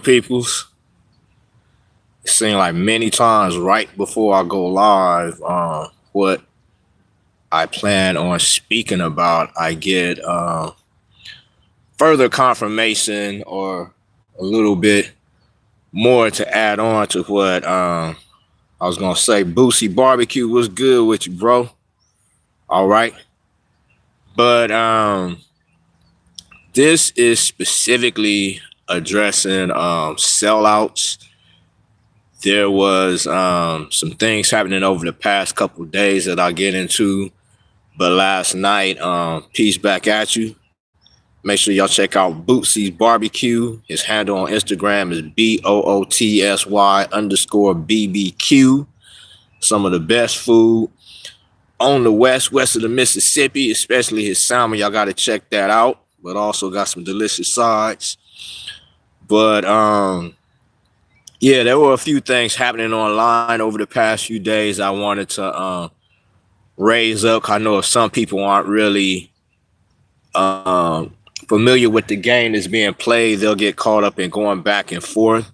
peoples? It seemed like many times right before I go live, what I plan on speaking about, I get further confirmation or a little bit more to add on to what I was gonna say. Boosie Barbecue was good with you, bro. All right, but this is specifically addressing sellouts. There was some things happening over the past couple of days that I'll get into. But last night, peace back at you. Make sure y'all check out Bootsy's Barbecue. His handle on Instagram is BOOTSY_BBQ. Some of the best food on the west of the Mississippi, especially his salmon. Y'all got to check that out. But also got some delicious sides. But yeah, there were a few things happening online over the past few days I wanted to raise up. I know if some people aren't really familiar with the game that's being played, they'll get caught up in going back and forth.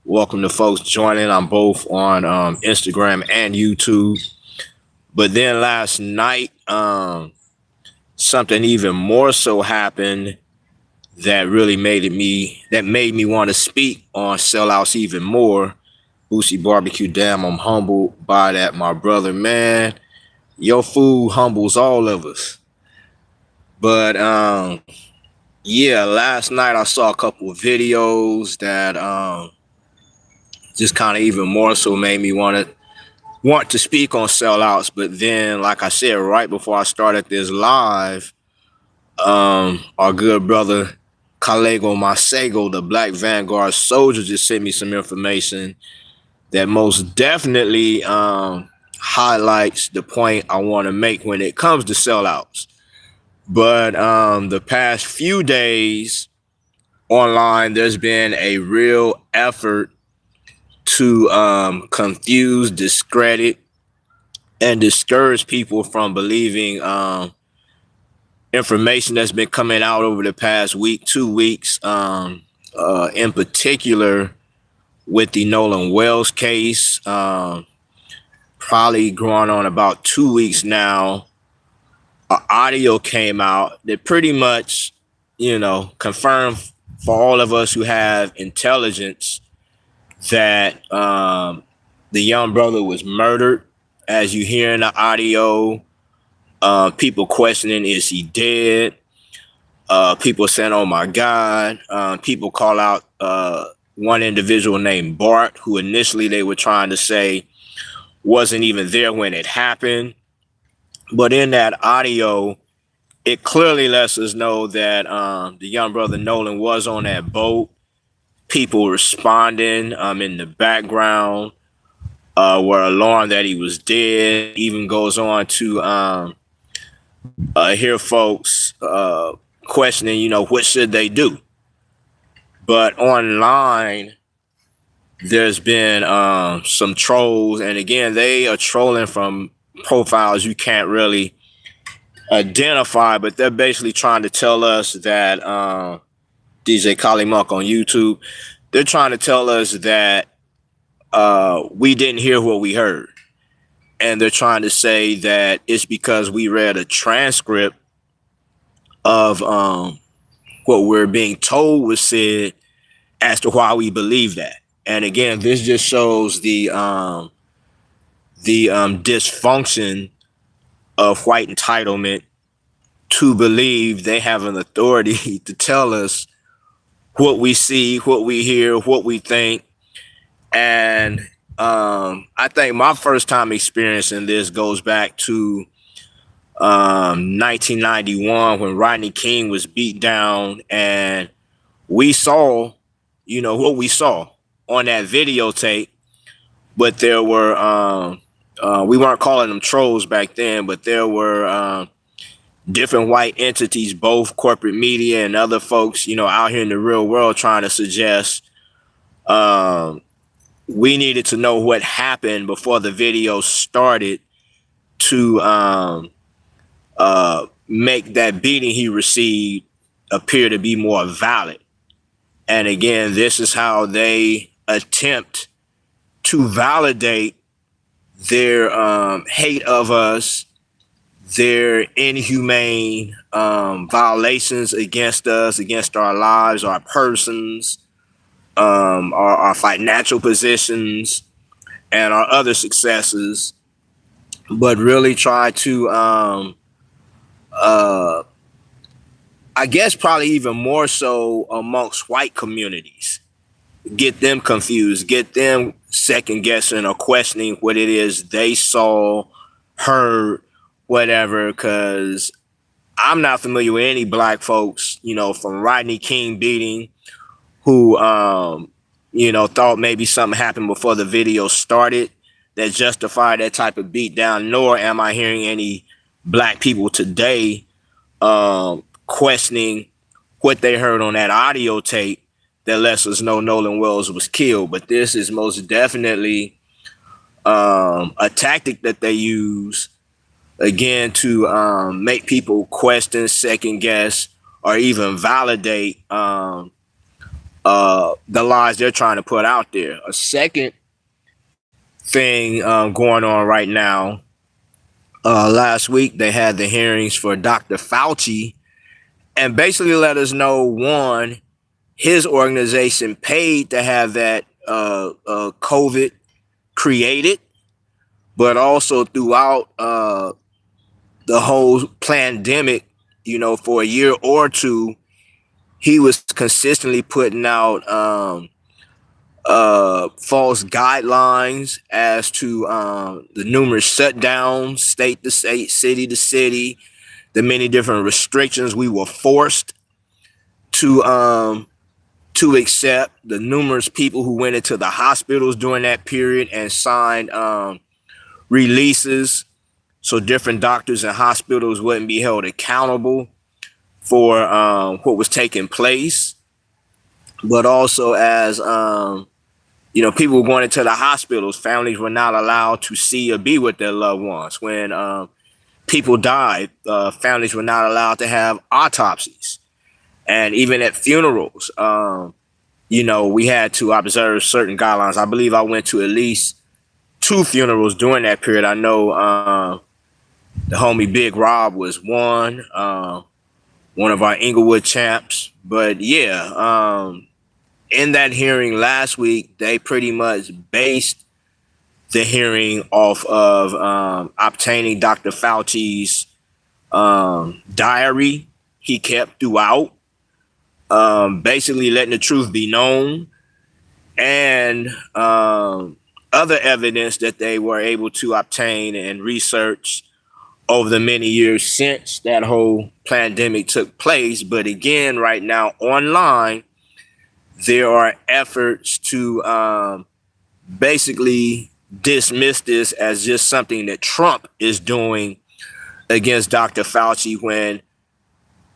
Welcome to folks joining. I'm both on Instagram and YouTube. But then last night, something even more so happened that really made me want to speak on sellouts even more. Boosie Barbecue, damn, I'm humbled by that, my brother, man. Your food humbles all of us. But yeah, last night I saw a couple of videos that just kind of even more so made me want to speak on sellouts. But then, like I said, right before I started this live, our good brother Kalego Masego, the Black Vanguard soldier, just sent me some information that most definitely highlights the point I want to make when it comes to sellouts. But the past few days online, there's been a real effort to confuse, discredit, and discourage people from believing information that's been coming out over the past week, 2 weeks, in particular with the Nolan Wells case, probably going on about 2 weeks now. Audio came out that pretty much, confirmed for all of us who have intelligence that the young brother was murdered. As you hear in the audio, people questioning, is he dead? People saying, oh my God. People call out one individual named Bart, who initially they were trying to say wasn't even there when it happened. But in that audio, it clearly lets us know that the young brother Nolan was on that boat. People responding in the background were alarmed that he was dead. Even goes on to hear folks questioning, what should they do? But online, there's been some trolls. And again, they are trolling from profiles you can't really identify, but they're basically trying to tell us that DJ Kali Monk on YouTube, they're trying to tell us that we didn't hear what we heard. And they're trying to say that it's because we read a transcript of what we're being told was said as to why we believe that. And again, this just shows the dysfunction of white entitlement to believe they have an authority to tell us what we see, what we hear, what we think. And I think my first time experiencing this goes back to 1991 when Rodney King was beat down, and we saw, what we saw on that videotape. But there were we weren't calling them trolls back then, but there were different white entities, both corporate media and other folks, out here in the real world trying to suggest we needed to know what happened before the video started to make that beating he received appear to be more valid. And again, this is how they attempt to validate their hate of us, their inhumane violations against us, against our lives, our persons, our financial positions, and our other successes, but really try to, I guess, probably even more so amongst white communities, get them confused, get them second guessing or questioning what it is they saw, heard, whatever. Because I'm not familiar with any black folks, from Rodney King beating, who, thought maybe something happened before the video started that justified that type of beatdown. Nor am I hearing any black people today questioning what they heard on that audio tape that lets us know Nolan Wells was killed. But this is most definitely a tactic that they use, again, to make people question, second guess, or even validate the lies they're trying to put out there. A second thing going on right now, last week they had the hearings for Dr. Fauci, and basically let us know, one, his organization paid to have that COVID created, but also throughout the whole pandemic, for a year or two, he was consistently putting out false guidelines as to the numerous shutdowns, state to state, city to city, the many different restrictions we were forced to accept, the numerous people who went into the hospitals during that period and signed releases so different doctors and hospitals wouldn't be held accountable for what was taking place. But also, as people were going into the hospitals, families were not allowed to see or be with their loved ones. When people died, families were not allowed to have autopsies. And even at funerals, we had to observe certain guidelines. I believe I went to at least 2 funerals during that period. I know the homie Big Rob was one of our Inglewood champs. But yeah, in that hearing last week, they pretty much based the hearing off of obtaining Dr. Fauci's diary he kept throughout, basically letting the truth be known, and other evidence that they were able to obtain and research over the many years since that whole pandemic took place. But again, right now online, there are efforts to basically dismiss this as just something that Trump is doing against Dr. Fauci, when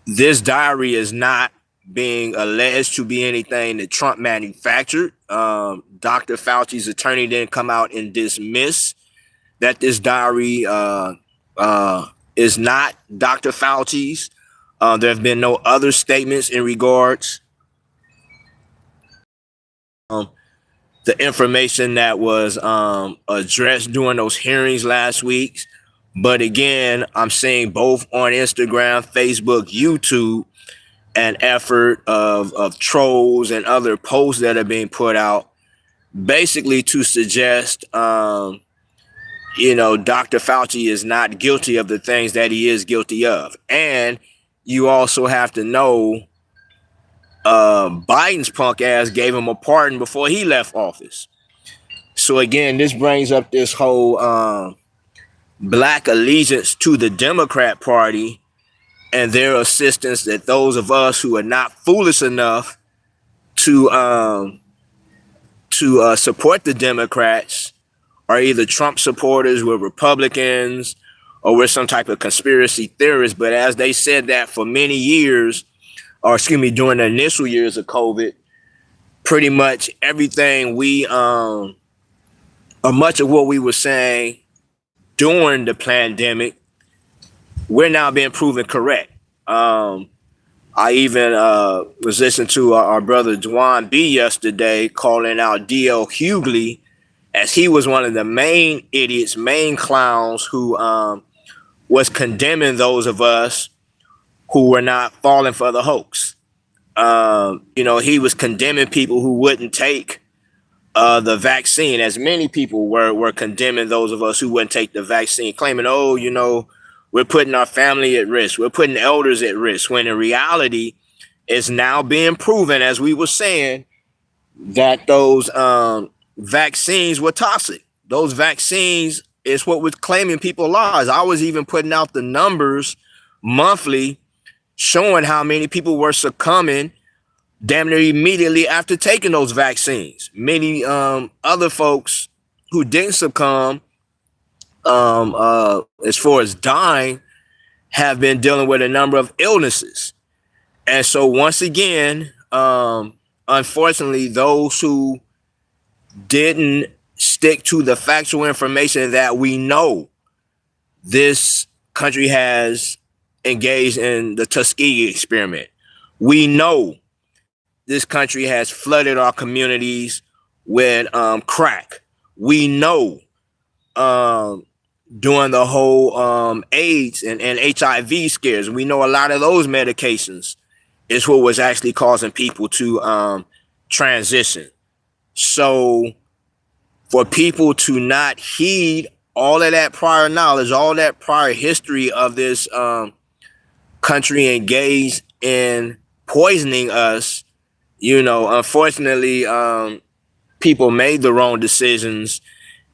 this diary is not being alleged to be anything that Trump manufactured. Dr. Fauci's attorney didn't come out and dismiss that this diary is not Dr. Fauci's. There have been no other statements in regards the information that was addressed during those hearings last week. But again, I'm seeing both on Instagram, Facebook, YouTube, an effort of trolls and other posts that are being put out, basically to suggest, Dr. Fauci is not guilty of the things that he is guilty of. And you also have to know, Biden's punk ass gave him a pardon before he left office. So again, this brings up this whole black allegiance to the Democrat Party and their assistance, that those of us who are not foolish enough to support the Democrats are either Trump supporters, we're Republicans, or we're some type of conspiracy theorists. But as they said that for many years, during the initial years of COVID, pretty much everything or much of what we were saying during the pandemic, we're now being proven correct. I even was listening to our brother Dwan B yesterday calling out D.L. Hughley as he was one of the main idiots, main clowns who was condemning those of us who were not falling for the hoax. He was condemning people who wouldn't take the vaccine, as many people were condemning those of us who wouldn't take the vaccine, claiming, oh, we're putting our family at risk, we're putting elders at risk, when in reality, it's now being proven, as we were saying, that those vaccines were toxic. Those vaccines is what was claiming people lives. I was even putting out the numbers monthly showing how many people were succumbing damn near immediately after taking those vaccines. Many other folks who didn't succumb, as far as dying, have been dealing with a number of illnesses. And so once again, unfortunately, those who didn't stick to the factual information that we know, this country has engaged in the Tuskegee experiment. We know this country has flooded our communities with crack. We know during the whole AIDS and HIV scares, we know a lot of those medications is what was actually causing people to transition. So for people to not heed all of that prior knowledge, all that prior history of this country engaged in poisoning us, unfortunately, people made the wrong decisions,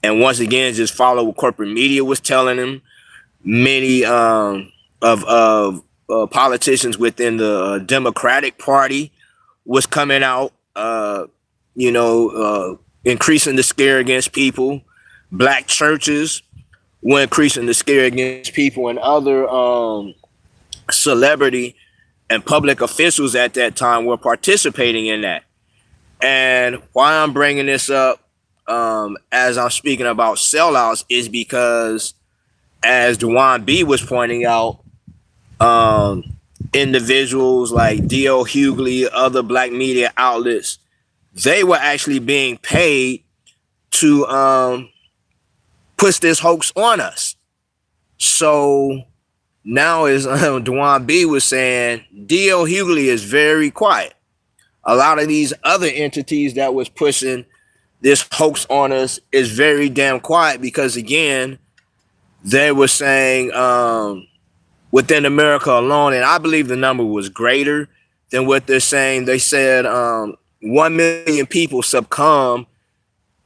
and once again, just follow what corporate media was telling them. Many of politicians within the Democratic Party was coming out, increasing the scare against people. Black churches were increasing the scare against people, and other celebrity and public officials at that time were participating in that. And why I'm bringing this up as I'm speaking about sellouts is because, as Dwan B was pointing out, individuals like D.L. Hughley, other black media outlets, they were actually being paid to push this hoax on us. So now, as Dwan B was saying, D.L. Hughley is very quiet. A lot of these other entities that was pushing this hoax on us is very damn quiet because, again, they were saying within America alone, and I believe the number was greater than what they're saying. They said 1 million people succumb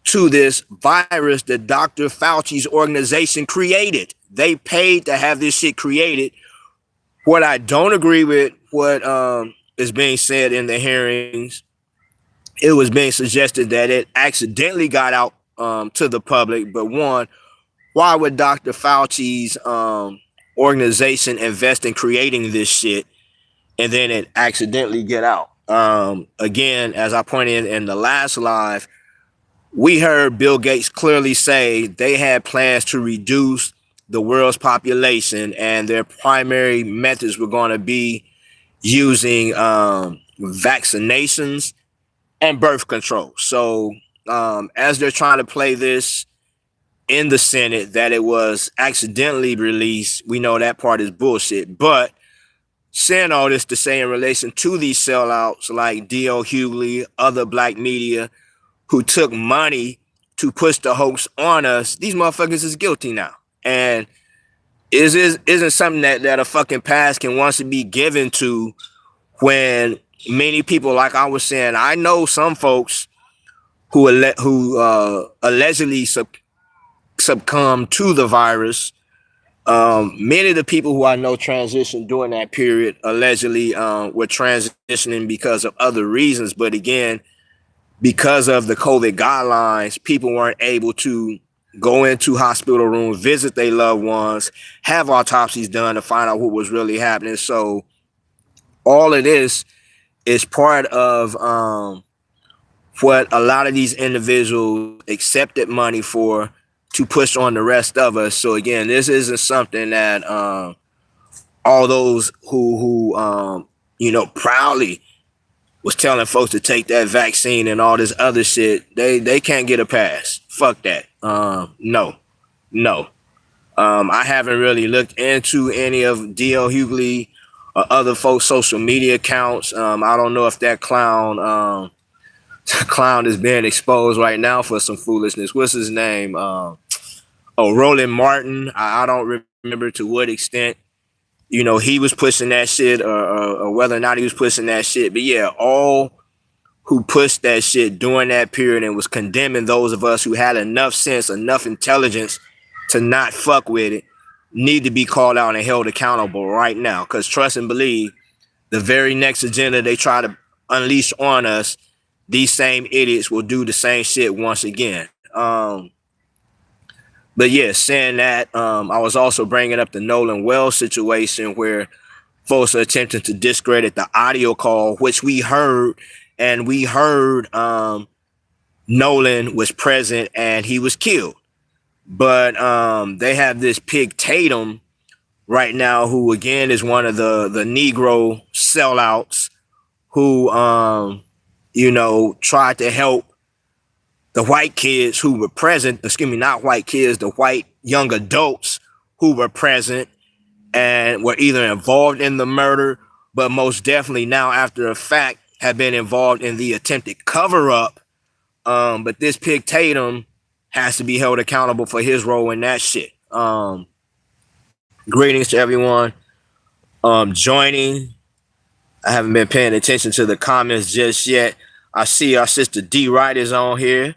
to this virus that Dr. Fauci's organization created. They paid to have this shit created. What I don't agree with, what is being said in the hearings, it was being suggested that it accidentally got out to the public. But one, why would Dr. Fauci's organization invest in creating this shit and then it accidentally get out? Again, as I pointed in the last live, we heard Bill Gates clearly say they had plans to reduce the world's population, and their primary methods were going to be using vaccinations and birth control. So as they're trying to play this in the Senate, that it was accidentally released, we know that part is bullshit. But saying all this to say in relation to these sellouts like D.L. Hughley, other black media who took money to push the hoax on us, these motherfuckers is guilty now. And isn't something that a fucking pass can once be given to, when many people, like I was saying, I know some folks who allegedly succumbed to the virus. Many of the people who I know transitioned during that period allegedly were transitioning because of other reasons. But again, because of the COVID guidelines, people weren't able to go into hospital rooms, visit their loved ones, have autopsies done to find out what was really happening. So all of this is part of what a lot of these individuals accepted money for, to push on the rest of us. So again, this isn't something that all those who proudly was telling folks to take that vaccine and all this other shit, they can't get a pass. Fuck that. No. I haven't really looked into any of D.L. Hughley or other folks' social media accounts. I don't know if that clown is being exposed right now for some foolishness. What's his name? Roland Martin. I don't remember to what extent, he was pushing that shit or whether or not he was pushing that shit. But yeah, all who pushed that shit during that period and was condemning those of us who had enough sense, enough intelligence to not fuck with it, need to be called out and held accountable right now. Because trust and believe, the very next agenda they try to unleash on us, these same idiots will do the same shit once again. But yeah, saying that, I was also bringing up the Nolan Wells situation where folks are attempting to discredit the audio call, which we heard, and we heard Nolan was present and he was killed. But they have this pig Tatum right now, who again is one of the Negro sellouts who, tried to help the white kids who were present, not white kids, the white young adults who were present and were either involved in the murder, but most definitely now after the fact have been involved in the attempted cover up. But this pig Tatum has to be held accountable for his role in that shit. Greetings to everyone joining. I haven't been paying attention to the comments just yet. I see our sister D Wright is on here.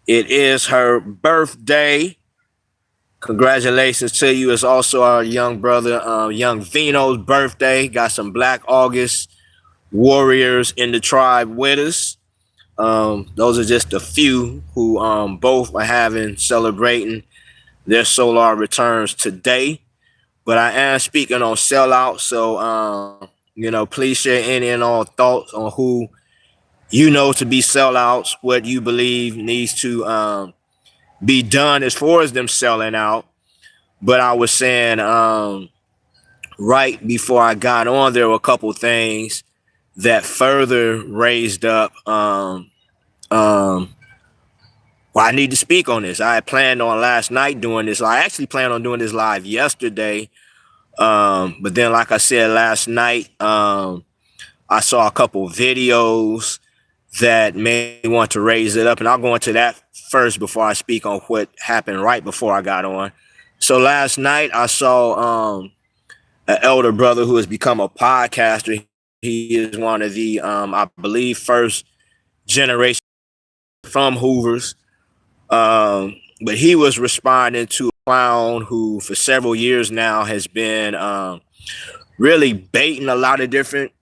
It is her birthday. Congratulations to you. It's also our young brother, young Vino's birthday. Got some Black August warriors in the tribe with us. Those are just a few who both are celebrating their solar returns today. But I am speaking on sellout. So, please share any and all thoughts on who to be sellouts, what you believe needs to be done as far as them selling out. But I was saying right before I got on, there were a couple things that further raised up I need to speak on this. I had planned on last night doing this. I actually planned on doing this live yesterday. But then, like I said, last night, I saw a couple videos that may want to raise it up. And I'll go into that first before I speak on what happened right before I got on. So last night I saw an elder brother who has become a podcaster. He is one of the, I believe, first generation from Hoovers. But he was responding to a clown who for several years now has been really baiting a lot of different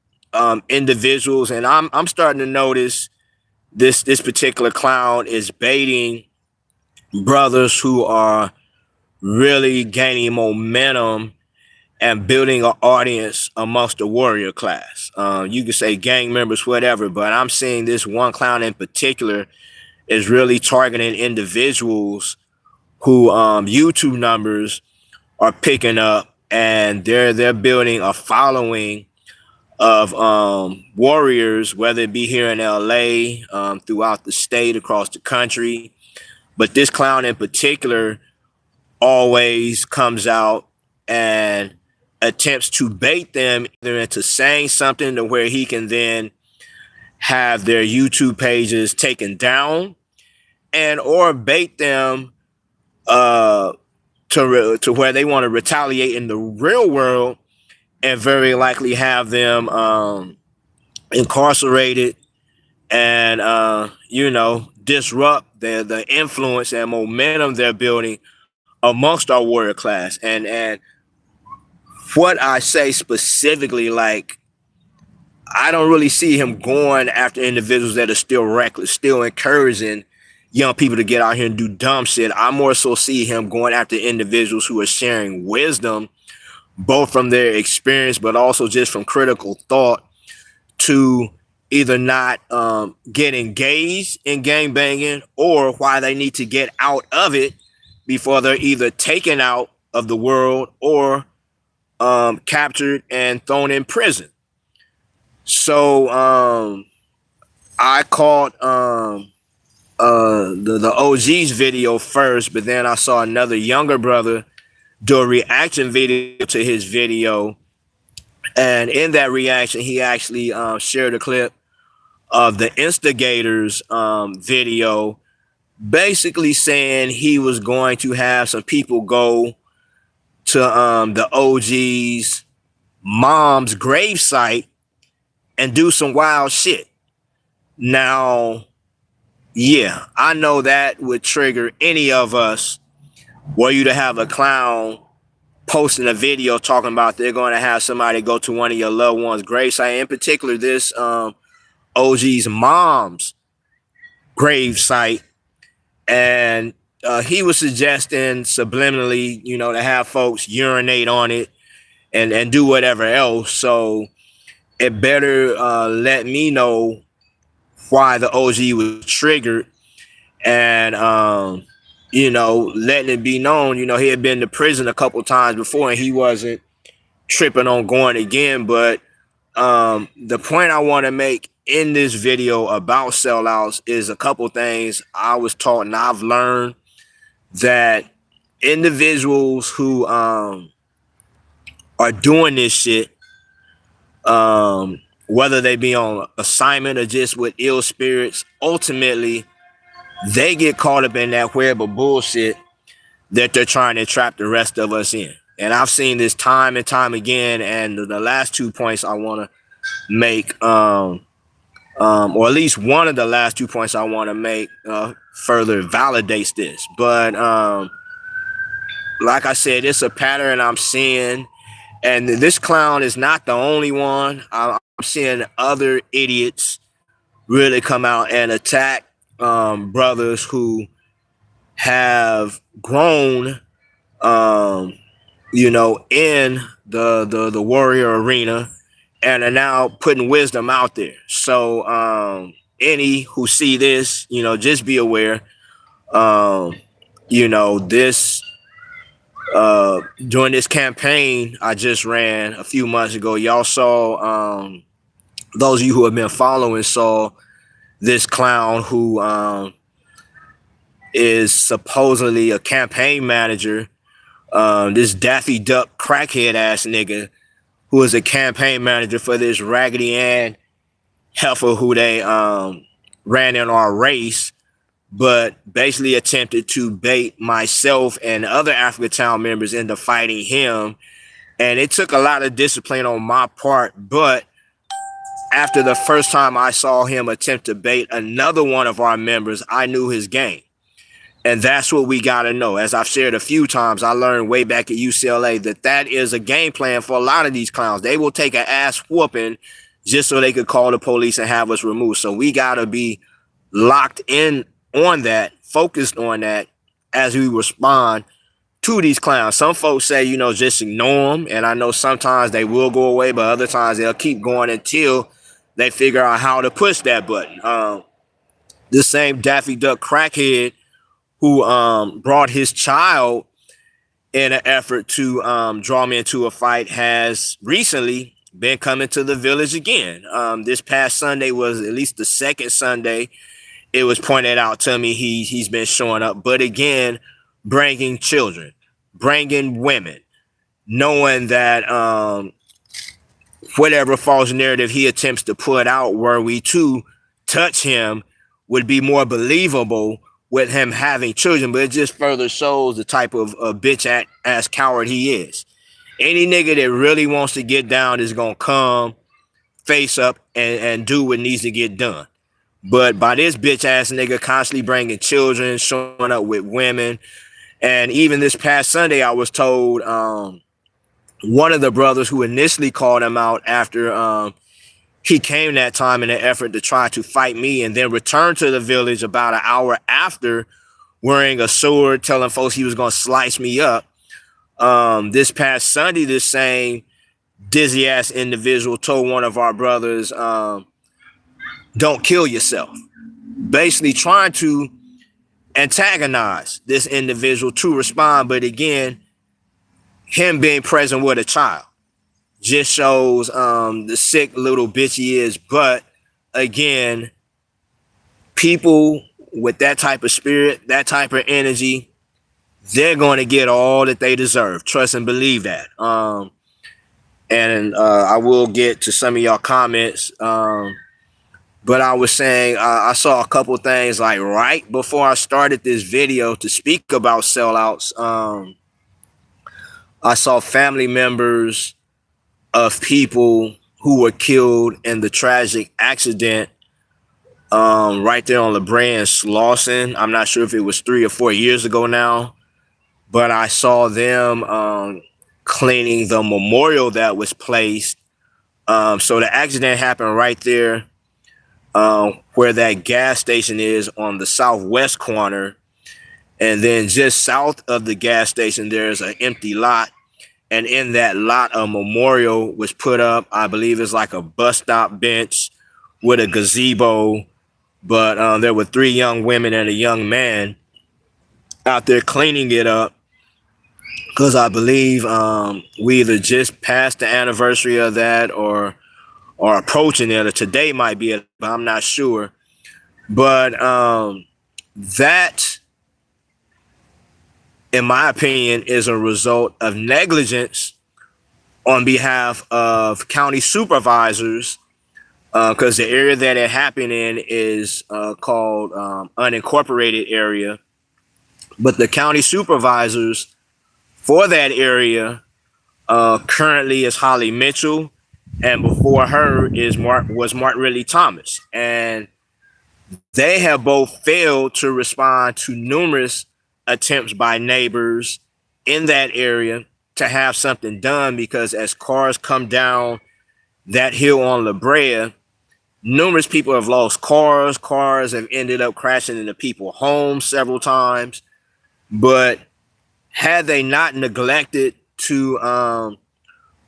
individuals. And I'm starting to notice this particular clown is baiting brothers who are really gaining momentum and building an audience amongst the warrior class. You can say gang members, whatever, but I'm seeing this one clown in particular is really targeting individuals who YouTube numbers are picking up, and they're building a following of warriors, whether it be here in LA, throughout the state, across the country. But this clown in particular always comes out and attempts to bait them either into saying something to where he can then have their YouTube pages taken down, and or bait them to where they want to retaliate in the real world and very likely have them incarcerated and disrupt the influence and momentum they're building amongst our warrior class. And what I say specifically, like, I don't really see him going after individuals that are still reckless, still encouraging young people to get out here and do dumb shit. I more so see him going after individuals who are sharing wisdom, both from their experience, but also just from critical thought, to either not get engaged in gangbanging or why they need to get out of it before they're either taken out of the world or captured and thrown in prison. So I caught the OG's video first, but then I saw another younger brother do a reaction video to his video, and in that reaction, he actually shared a clip of the instigators video, basically saying he was going to have some people go to the OG's mom's gravesite and do some wild shit. Now, yeah, I know that would trigger any of us, were you to have a clown posting a video talking about they're going to have somebody go to one of your loved ones' gravesite, in particular this OG's mom's gravesite, and he was suggesting subliminally, to have folks urinate on it and do whatever else. So it better let me know why the OG was triggered, and letting it be known, he had been to prison a couple times before and he wasn't tripping on going again. But the point I want to make in this video about sellouts is a couple things I was taught and I've learned, that individuals who are doing this shit, whether they be on assignment or just with ill spirits, ultimately they get caught up in that web of bullshit that they're trying to trap the rest of us in. And I've seen this time and time again. And the last 2 points I want to make, or at least one of the last 2 points I want to make further validates this. But like I said, it's a pattern I'm seeing. And this clown is not the only one. I'm seeing other idiots really come out and attack brothers who have grown, in the warrior arena and are now putting wisdom out there. So any who see this, just be aware. This during this campaign I just ran a few months ago, y'all saw, those of you who have been following saw this clown who is supposedly a campaign manager, this Daffy Duck crackhead ass nigga who is a campaign manager for this Raggedy Ann heifer who they ran in our race, but basically attempted to bait myself and other Africatown members into fighting him. And it took a lot of discipline on my part, but after the first time I saw him attempt to bait another one of our members, I knew his game. And that's what we got to know. As I've shared a few times, I learned way back at UCLA that is a game plan for a lot of these clowns. They will take an ass whooping just so they could call the police and have us removed. So we got to be locked in on that, focused on that as we respond to these clowns. Some folks say, just ignore them. And I know sometimes they will go away, but other times they'll keep going until they figure out how to push that button. This same Daffy Duck crackhead who brought his child in an effort to draw me into a fight has recently been coming to the village again. This past Sunday was at least the second Sunday it was pointed out to me he's been showing up, but again, bringing children, bringing women, knowing that whatever false narrative he attempts to put out were we to touch him would be more believable with him having children. But it just further shows the type of bitch ass coward he is. Any nigga that really wants to get down is gonna come face up and do what needs to get done. But by this bitch ass nigga constantly bringing children, showing up with women, and even this past Sunday I was told one of the brothers who initially called him out after he came that time in an effort to try to fight me and then returned to the village about an hour after wearing a sword, telling folks he was going to slice me up. This past Sunday, this same dizzy ass individual told one of our brothers, don't kill yourself. Basically trying to antagonize this individual to respond. But again, him being present with a child. just shows the sick little bitch he is. But again, people with that type of spirit, that type of energy, they're going to get all that they deserve. Trust and believe that. And I will get to some of y'all comments. But I was saying I saw a couple things like right before I started this video to speak about sellouts. I saw family members of people who were killed in the tragic accident right there on La Brea and Slauson. I'm not sure if it was 3 or 4 years ago now, but I saw them cleaning the memorial that was placed. So the accident happened right there where that gas station is on the southwest corner. And then just south of the gas station, there's an empty lot. And in that lot, a memorial was put up. I believe it's like a bus stop bench with a gazebo. But there were 3 young women and a young man out there cleaning it up. Because I believe we either just passed the anniversary of that or approaching it, or today might be it, but I'm not sure. But that, in my opinion, is a result of negligence on behalf of county supervisors, because the area that it happened in is called unincorporated area. But the county supervisors for that area currently is Holly Mitchell, and before her was Mark Ridley Thomas. And they have both failed to respond to numerous attempts by neighbors in that area to have something done, because as cars come down that hill on La Brea, numerous people have lost cars. Cars have ended up crashing into people's homes several times. But had they not neglected to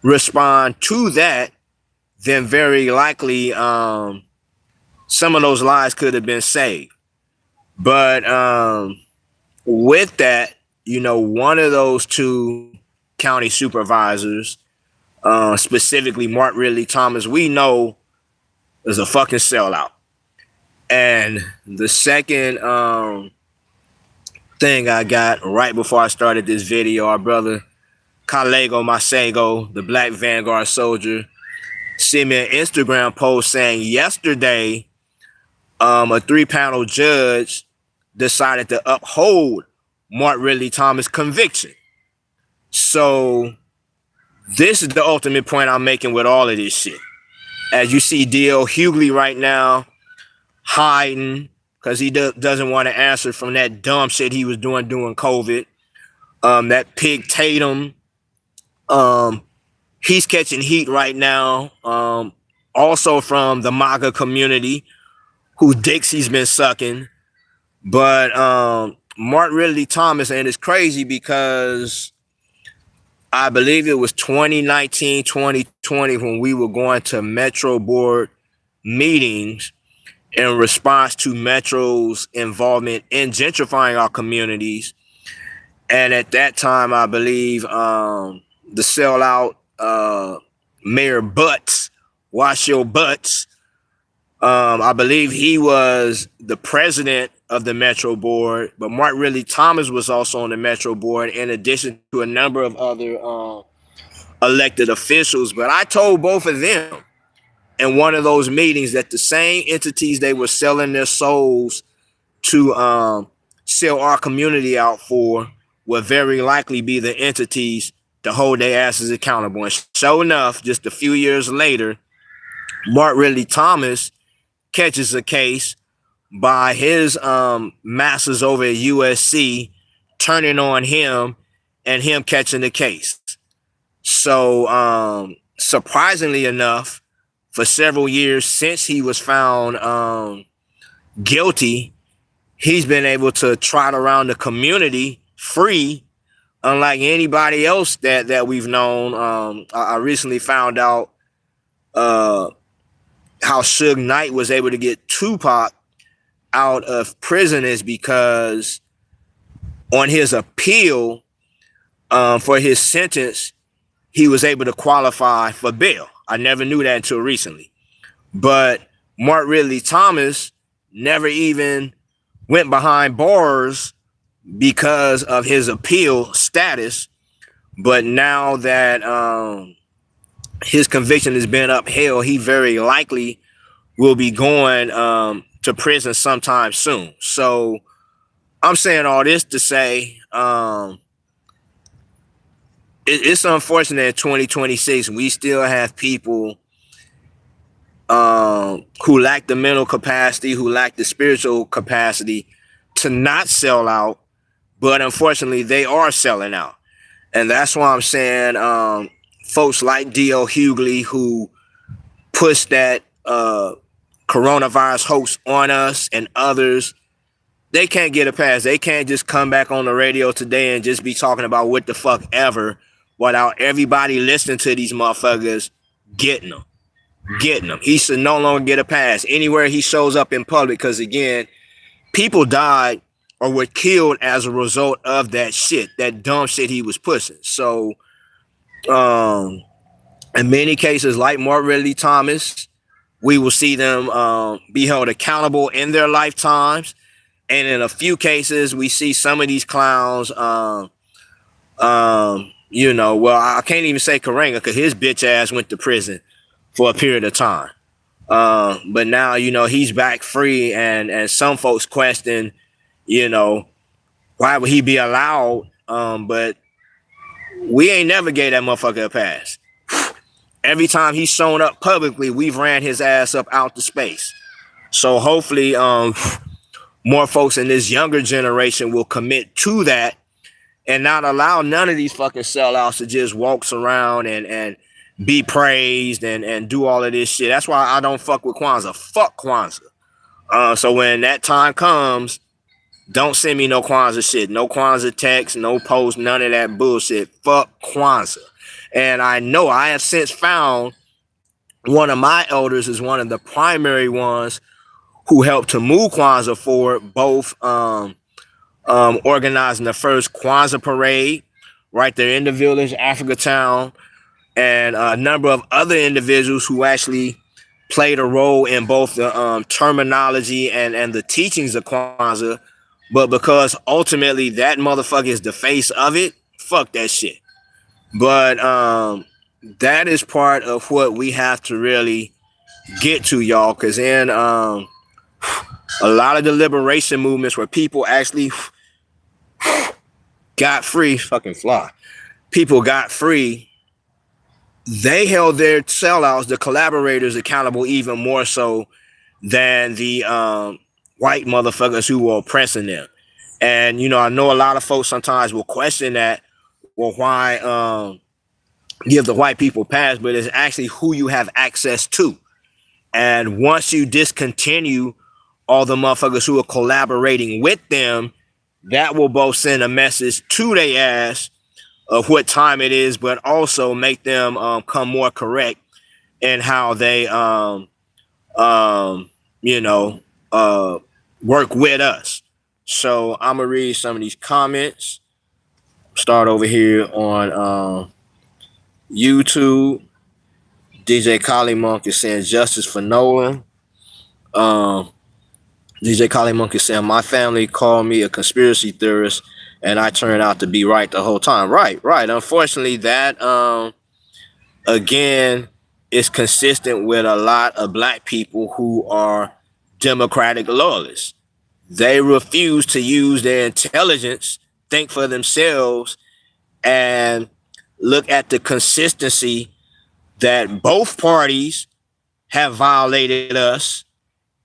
respond to that, then very likely some of those lives could have been saved. But with that, one of those 2 county supervisors, specifically Mark Ridley Thomas, we know is a fucking sellout. And the second thing I got right before I started this video, our brother Kalego Masego, the Black Vanguard soldier, sent me an Instagram post saying yesterday a 3-panel judge decided to uphold Mark Ridley Thomas' conviction. So this is the ultimate point I'm making with all of this shit. As you see D.L. Hughley right now hiding because he doesn't want to answer from that dumb shit he was doing during COVID. That pig Tatum, he's catching heat right now. Also from the MAGA community, whose dicks he's been sucking. But Mark Ridley Thomas, and it's crazy because I believe it was 2019, 2020 when we were going to Metro Board meetings in response to Metro's involvement in gentrifying our communities. And at that time, I believe the sellout Mayor Butts, Wash Your Butts, I believe he was the president of the Metro Board, but Mark Ridley Thomas was also on the Metro Board, in addition to a number of other elected officials. But I told both of them in one of those meetings that the same entities they were selling their souls to sell our community out for would very likely be the entities to hold their asses accountable. And sure enough, just a few years later, Mark Ridley Thomas catches a case by his masters over at USC turning on him and him catching the case. So surprisingly enough, for several years since he was found guilty, he's been able to trot around the community free, unlike anybody else that we've known. I recently found out how Suge Knight was able to get Tupac out of prison is because on his appeal for his sentence, he was able to qualify for bail. I never knew that until recently. But Mark Ridley Thomas never even went behind bars because of his appeal status. But now that his conviction has been upheld, he very likely will be going to prison sometime soon. So I'm saying all this to say it's unfortunate in 2026 we still have people who lack the mental capacity, who lack the spiritual capacity to not sell out, but unfortunately they are selling out. And that's why I'm saying folks like D.L. Hughley, who pushed that coronavirus hoax on us, and others, they can't get a pass. They can't just come back on the radio today and just be talking about what the fuck ever without everybody listening to these motherfuckers getting them. He should no longer get a pass anywhere he shows up in public, because again, people died or were killed as a result of that shit, that dumb shit he was pushing. So in many cases, like Mark Ridley Thomas, we will see them be held accountable in their lifetimes. And in a few cases, we see some of these clowns, well, I can't even say Karenga because his bitch ass went to prison for a period of time. But now, he's back free, and some folks question, why would he be allowed? But we ain't never gave that motherfucker a pass. Every time he's shown up publicly, we've ran his ass up out to space. So hopefully, more folks in this younger generation will commit to that and not allow none of these fucking sellouts to just walk around and be praised and do all of this shit. That's why I don't fuck with Kwanzaa. Fuck Kwanzaa. So when that time comes, don't send me no Kwanzaa shit. No Kwanzaa text, no post, none of that bullshit. Fuck Kwanzaa. And I know I have since found one of my elders is one of the primary ones who helped to move Kwanzaa forward, both organizing the first Kwanzaa parade right there in the village, Africa Town, and a number of other individuals who actually played a role in both the terminology and the teachings of Kwanzaa. But because ultimately that motherfucker is the face of it, fuck that shit. But that is part of what we have to really get to, y'all, because in a lot of the liberation movements where people actually got free, fucking fly, people got free, they held their sellouts, the collaborators, accountable even more so than the white motherfuckers who were oppressing them. And, I know a lot of folks sometimes will question that, well, why give the white people pass? But it's actually who you have access to. And once you discontinue all the motherfuckers who are collaborating with them, that will both send a message to their ass of what time it is, but also make them come more correct in how they work with us. So I'm gonna read some of these comments. Start over here on YouTube. DJ Collie Monk is saying justice for Nolan. DJ Collie Monk is saying my family called me a conspiracy theorist and I turned out to be right the whole time. Right. Unfortunately, that again is consistent with a lot of black people who are Democratic loyalists. They refuse to use their intelligence, think for themselves, and look at the consistency that both parties have violated us,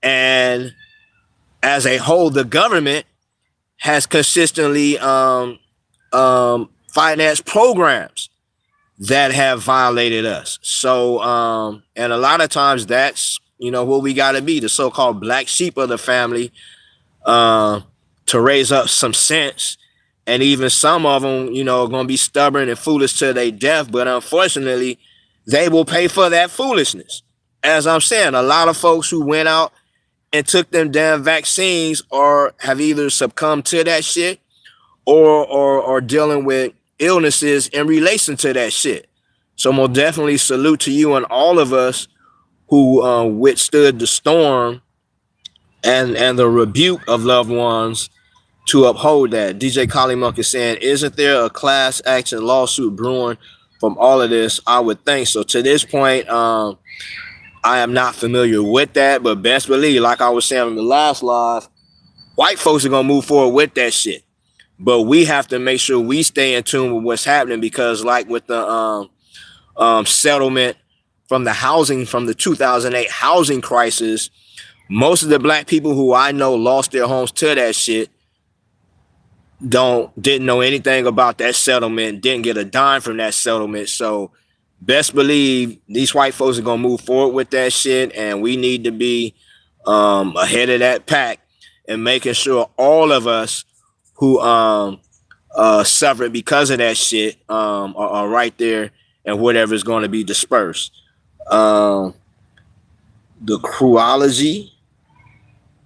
and as a whole, the government has consistently financed programs that have violated us. So, and a lot of times that's, what we got to be, the so-called black sheep of the family, to raise up some sense. And even some of them, are going to be stubborn and foolish to their death. But unfortunately, they will pay for that foolishness. As I'm saying, a lot of folks who went out and took them damn vaccines or have either succumbed to that shit or dealing with illnesses in relation to that shit. So more definitely salute to you and all of us who withstood the storm and the rebuke of loved ones to uphold that. DJ Collie Monk is saying, isn't there a class action lawsuit brewing from all of this? I would think so. To this point, I am not familiar with that, but best believe, like I was saying in the last live, white folks are gonna move forward with that shit. But we have to make sure we stay in tune with what's happening, because like with the settlement from the 2008 housing crisis, most of the black people who I know lost their homes to that shit didn't know anything about that settlement, didn't get a dime from that settlement. So best believe these white folks are gonna move forward with that shit, and we need to be ahead of that pack and making sure all of us who suffered because of that shit are right there, and whatever is going to be dispersed. The Cruology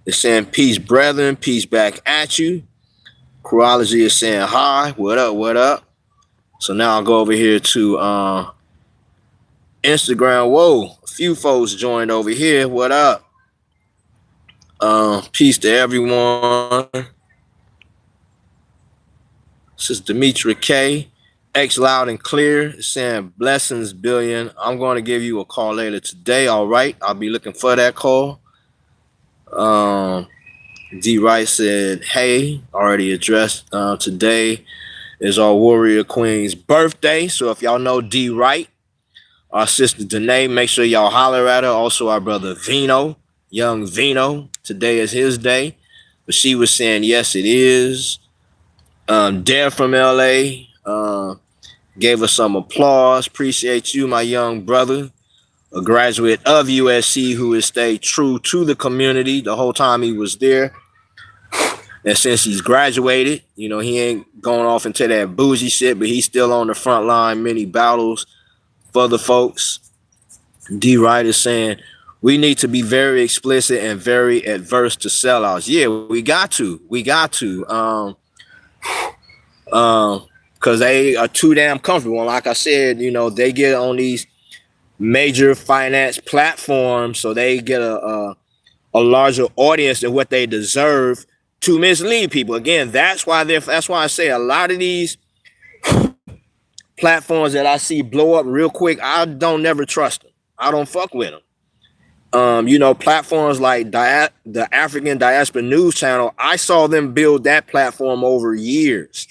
is saying, peace, brethren, peace back at you. Cruology is saying, hi, what up, what up? So now I'll go over here to Instagram. Whoa, a few folks joined over here. What up? Peace to everyone. This is Demetri K. X Loud and Clear saying, blessings, Billion. I'm going to give you a call later today. All right. I'll be looking for that call. D. Wright said, hey, already addressed. Today is our Warrior Queen's birthday. So if y'all know D. Wright, our sister Danae, make sure y'all holler at her. Also our brother Vino, young Vino. Today is his day. But she was saying, yes, it is. Dare from LA gave us some applause. Appreciate you, my young brother, a graduate of USC who has stayed true to the community the whole time he was there. And since he's graduated, you know, he ain't going off into that bougie shit, but he's still on the front line, many battles for the folks. D. Wright is saying, we need to be very explicit and very adverse to sellouts. Yeah, we got to. Because they are too damn comfortable. And like I said, you know, they get on these major finance platforms, so they get a larger audience than what they deserve to mislead people. Again, that's why I say a lot of these platforms that I see blow up real quick, I don't never trust them. I don't fuck with them. You know, platforms like the African Diaspora News Channel, I saw them build that platform over years.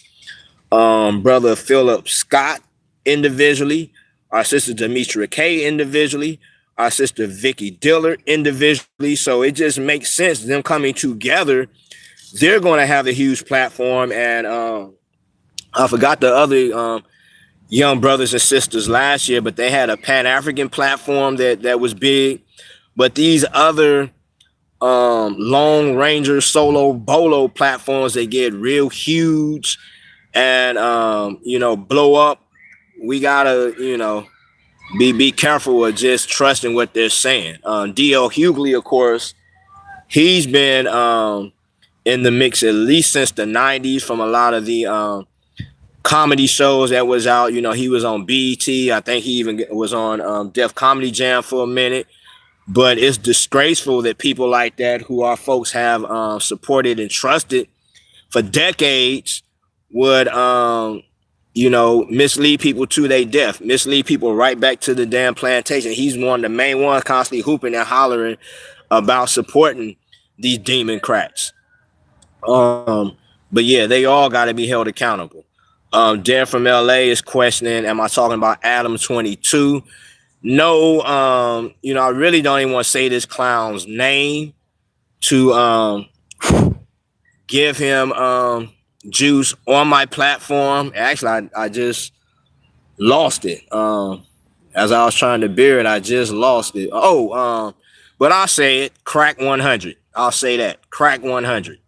Brother Philip Scott individually, our sister Demetria K individually, our sister Vicky Diller individually. So it just makes sense them coming together. They're going to have a huge platform. And I forgot the other young brothers and sisters last year, but they had a Pan-African platform that was big. But these other Lone Ranger solo bolo platforms, they get real huge and you know, blow up. We gotta, you know, be careful of just trusting what they're saying. DL Hughley, of course, he's been in the mix at least since the 90s from a lot of the comedy shows that was out. You know, he was on BET. I think he even was on Def Comedy Jam for a minute. But it's disgraceful that people like that, who our folks have supported and trusted for decades, would you know, mislead people to their death, mislead people right back to the damn plantation. He's one of the main ones constantly hooping and hollering about supporting these demon cracks. But yeah, they all got to be held accountable. Dan from LA is questioning, am I talking about Adam 22? No, you know, I really don't even want to say this clown's name to give him juice on my platform. Actually, I just lost it. As I was trying to bear it, I just lost it. But I'll say it, crack 100. I'll say that, crack 100.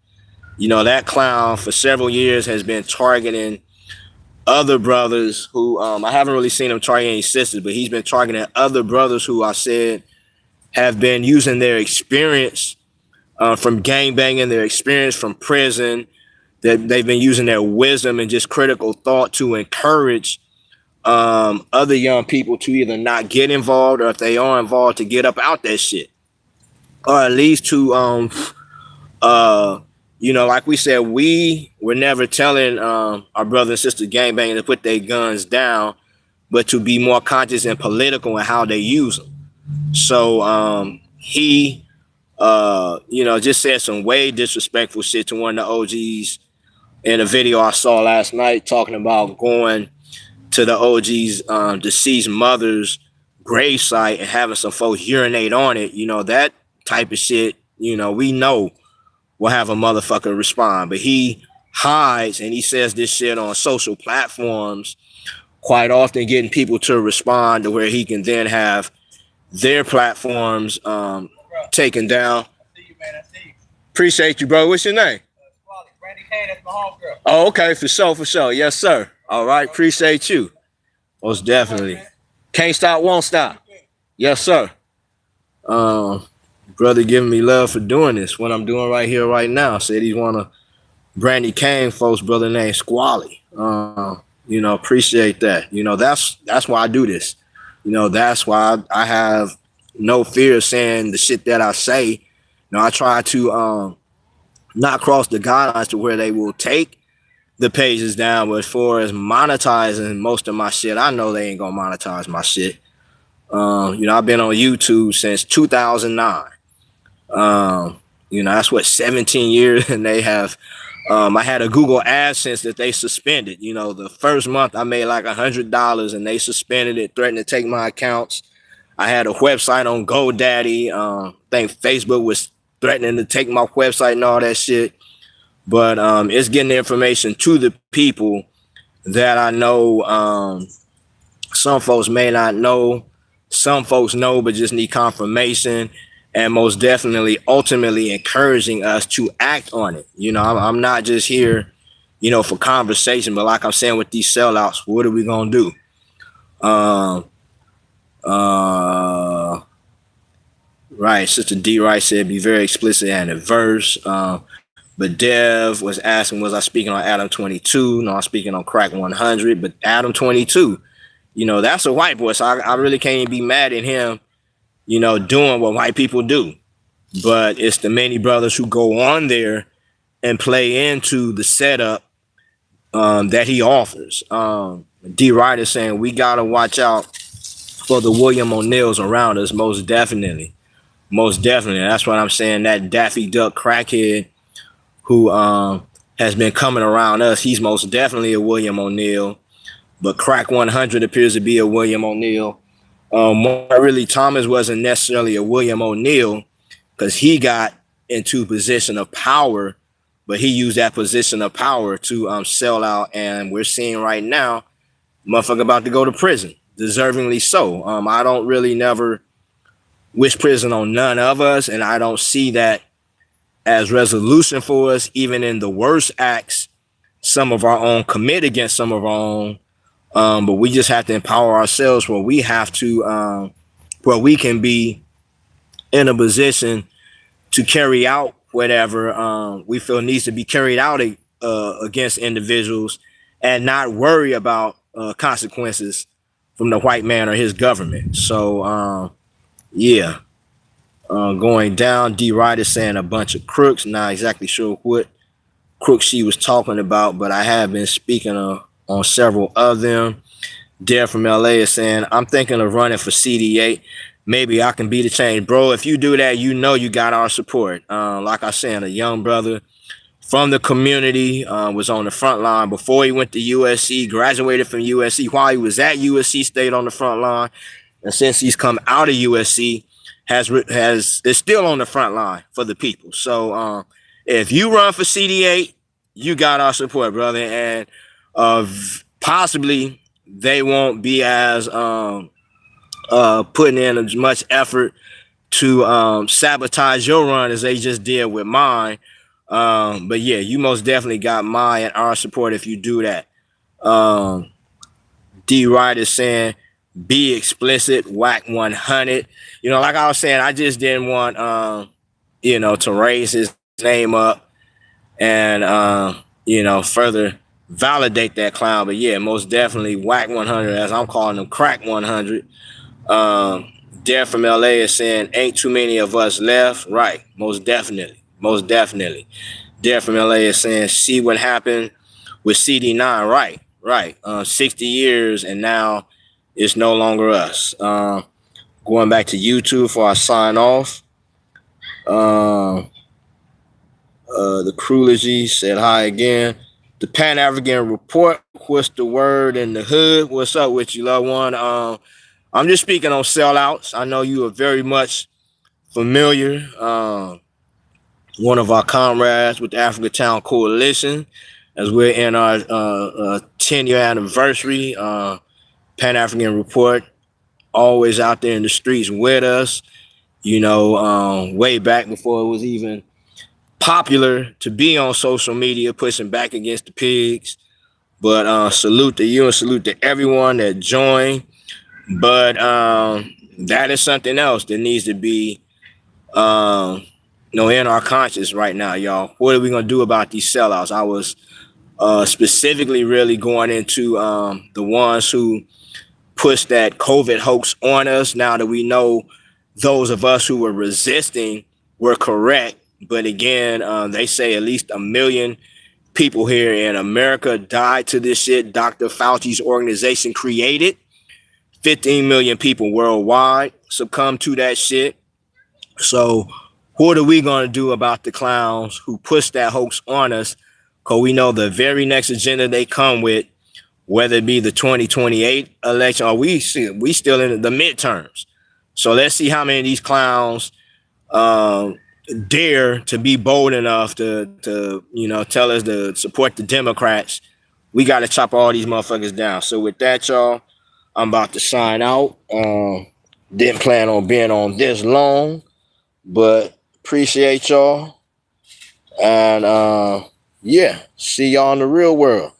You know, that clown for several years has been targeting other brothers who I haven't really seen him target any sisters, but he's been targeting other brothers who I said have been using their experience from gangbanging, their experience from prison, that they've been using their wisdom and just critical thought to encourage other young people to either not get involved, or if they are involved, to get up out that shit, or at least to uh like we said, we were never telling our brother and sister gangbangers to put their guns down, but to be more conscious and political in how they use them. So he just said some way disrespectful shit to one of the OGs in a video I saw last night, talking about going to the OG's deceased mother's gravesite and having some folks urinate on it. That type of shit, we know will have a motherfucker respond. But he hides and he says this shit on social platforms, quite often getting people to respond to where he can then have their platforms taken down. I see you, man. I see you. Appreciate you, bro. What's your name? Brandy Kane, that's my homegirl. Oh, okay, for sure. Yes, sir. All right, appreciate you. Most definitely. Can't stop, won't stop. Yes, sir. Brother giving me love for doing this, what I'm doing right here, right now. Said he's one of Brandy Kane folks, brother named Squally. Appreciate that. That's why I do this. That's why I have no fear of saying the shit that I say. I try to not cross the guidelines to where they will take the pages down. But as far as monetizing most of my shit, I know they ain't gonna monetize my shit. I've been on YouTube since 2009. That's what, 17 years, and they have. I had a Google AdSense that they suspended. The first month I made like $100, and they suspended it, threatened to take my accounts. I had a website on GoDaddy. I think Facebook was threatening to take my website and all that shit. But it's getting the information to the people that I know. Some folks may not know. Some folks know, but just need confirmation. And most definitely, ultimately encouraging us to act on it. I'm not just here, for conversation, but like I'm saying with these sellouts, what are we gonna do? Right, Sister D. Wright said, be very explicit and adverse. But Dev was asking, was I speaking on Adam 22? No, I'm speaking on Crack 100. But Adam 22, that's a white boy, so I really can't even be mad at him, doing what white people do. But it's the many brothers who go on there and play into the setup that he offers. D. Wright is saying we gotta watch out for the William O'Neills around us, most definitely. That's what I'm saying. That Daffy Duck crackhead who has been coming around us, he's most definitely a William O'Neill. But Crack 100 appears to be a William O'Neill. Really, Thomas wasn't necessarily a William O'Neill, because he got into position of power, but he used that position of power to sell out. And we're seeing right now, motherfucker about to go to prison, deservingly so. I don't really never wish prison on none of us, and I don't see that as resolution for us, even in the worst acts some of our own commit against some of our own. But we just have to empower ourselves where we have to, where we can be in a position to carry out whatever we feel needs to be carried out against individuals, and not worry about consequences from the white man or his government. So, going down, D. Wright is saying a bunch of crooks. Not exactly sure what crooks she was talking about, but I have been speaking on several of them. Dare from LA is saying, I'm thinking of running for CD8. Maybe I can be the change. Bro, if you do that, you got our support. Like I said, a young brother from the community was on the front line before he went to USC, graduated from USC. While he was at USC, stayed on the front line. And since he's come out of USC, is still on the front line for the people. So if you run for CD8, you got our support, brother. And possibly they won't be as putting in as much effort to sabotage your run as they just did with mine. But yeah, you most definitely got my and our support if you do that. D. Wright is saying, be explicit, whack 100. Like I was saying, I just didn't want, to raise his name up and, further validate that clown. But yeah, most definitely Whack 100, as I'm calling them, Crack 100. Dare from LA is saying, ain't too many of us left. Right. Most definitely. Most definitely. Dare from LA is saying, see what happened with CD9. Right. Right. 60 years and now it's no longer us. Going back to YouTube before I sign off. The Crulogy said hi again. The Pan African Report. What's the word in the hood? What's up with you, loved one? I'm just speaking on sellouts. I know you are very much familiar. One of our comrades with the Africa Town Coalition, as we're in our 10-year anniversary. Pan African Report, always out there in the streets with us. Way back before it was even popular to be on social media, pushing back against the pigs. But salute to you and salute to everyone that joined. But that is something else that needs to be in our conscience right now, y'all. What are we gonna do about these sellouts? I was specifically really going into the ones who pushed that COVID hoax on us. Now that we know those of us who were resisting were correct, but again, they say at least 1 million people here in America died to this shit. Dr. Fauci's organization created 15 million people worldwide succumbed to that shit. So what are we going to do about the clowns who push that hoax on us? Because we know the very next agenda they come with, whether it be the 2028 election or we still in the midterms. So let's see how many of these clowns dare to be bold enough to tell us to support the Democrats. We got to chop all these motherfuckers down. So with that, y'all, I'm about to sign out. Didn't plan on being on this long, but appreciate y'all. And yeah, see y'all in the real world.